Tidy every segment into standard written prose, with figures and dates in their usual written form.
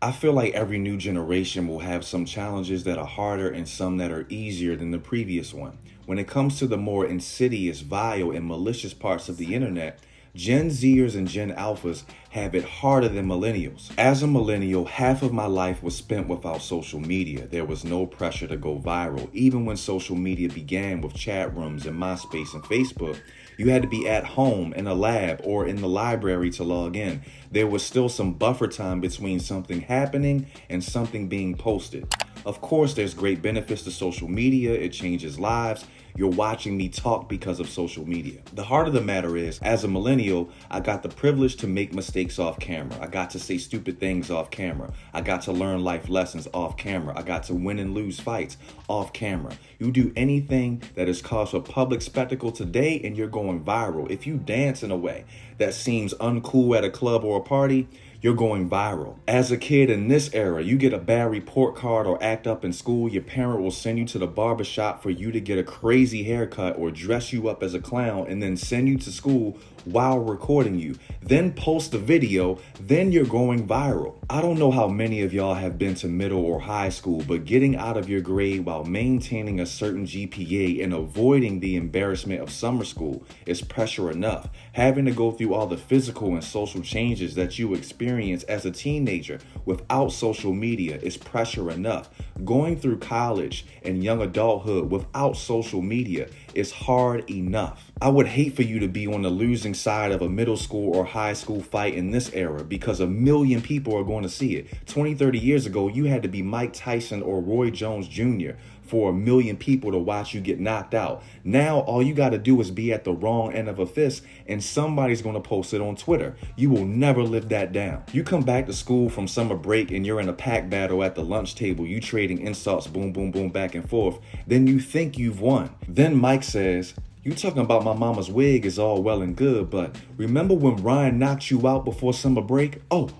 I feel like every new generation will have some challenges that are harder and some that are easier than the previous one. When it comes to the more insidious, vile, and malicious parts of the internet, Gen Zers and Gen Alphas have it harder than millennials. As a millennial, half of my life was spent without social media. There was no pressure to go viral. Even when social media began with chat rooms and MySpace and Facebook, you had to be at home in a lab or in the library to log in. There was still some buffer time between something happening and something being posted. Of course, there's great benefits to social media. It changes lives. You're watching me talk because of social media. The heart of the matter is, as a millennial, I got the privilege to make mistakes off camera. I got to say stupid things off camera. I got to learn life lessons off camera. I got to win and lose fights off camera. You do anything that is cause for public spectacle today and you're going viral. If you dance in a way that seems uncool at a club or a party, you're going viral. As a kid in this era, you get a bad report card or act up in school, your parent will send you to the barber shop for you to get a crazy haircut or dress you up as a clown and then send you to school while recording you. Then post the video, then you're going viral. I don't know how many of y'all have been to middle or high school, but getting out of your grade while maintaining a certain GPA and avoiding the embarrassment of summer school is pressure enough. Having to go through all the physical and social changes that you experience as a teenager without social media is pressure enough. Going through college and young adulthood without social media is hard enough. I would hate for you to be on the losing side of a middle school or high school fight in this era because a million people are going to see it. 20, 30 years ago, you had to be Mike Tyson or Roy Jones Jr. for a million people to watch you get knocked out. Now, all you got to do is be at the wrong end of a fist and somebody's going to post it on Twitter. You will never live that down. You come back to school from summer break and you're in a pack battle at the lunch table. You trading insults, boom, boom, boom, back and forth. Then you think you've won. Then Mike says, "You talking about my mama's wig is all well and good, but remember when Ryan knocked you out before summer break? Oh,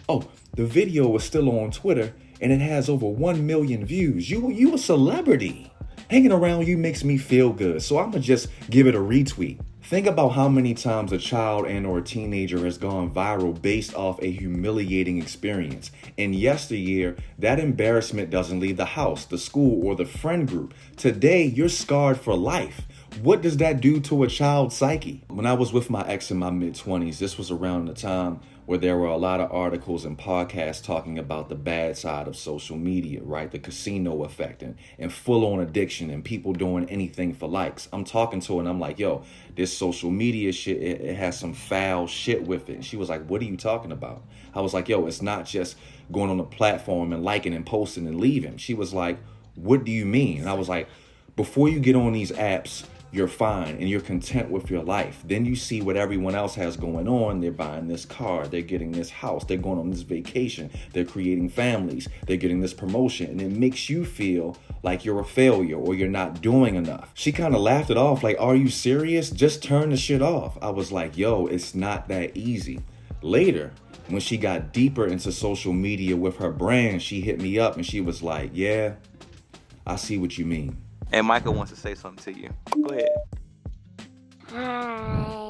the video was still on Twitter and it has over 1 million views. You a celebrity. Hanging around you makes me feel good, so I'ma just give it a retweet." Think about how many times a child and or a teenager has gone viral based off a humiliating experience. In yesteryear, that embarrassment doesn't leave the house, the school, or the friend group. Today, you're scarred for life. What does that do to a child's psyche? When I was with my ex in my mid-20s, this was around the time where there were a lot of articles and podcasts talking about the bad side of social media, right? The casino effect and full-on addiction and people doing anything for likes. I'm talking to her and I'm like, yo, this social media shit, it has some foul shit with it. And she was like, what are you talking about? I was like, yo, it's not just going on a platform and liking and posting and leaving. She was like, what do you mean? And I was like, before you get on these apps, you're fine and you're content with your life. Then you see what everyone else has going on. They're buying this car, they're getting this house, they're going on this vacation, they're creating families, they're getting this promotion, and it makes you feel like you're a failure or you're not doing enough. She kind of laughed it off like, are you serious? Just turn the shit off. I was like, yo, it's not that easy. Later, when she got deeper into social media with her brand, she hit me up and she was like, yeah, I see what you mean. And Michael wants to say something to you. Go ahead. Hi.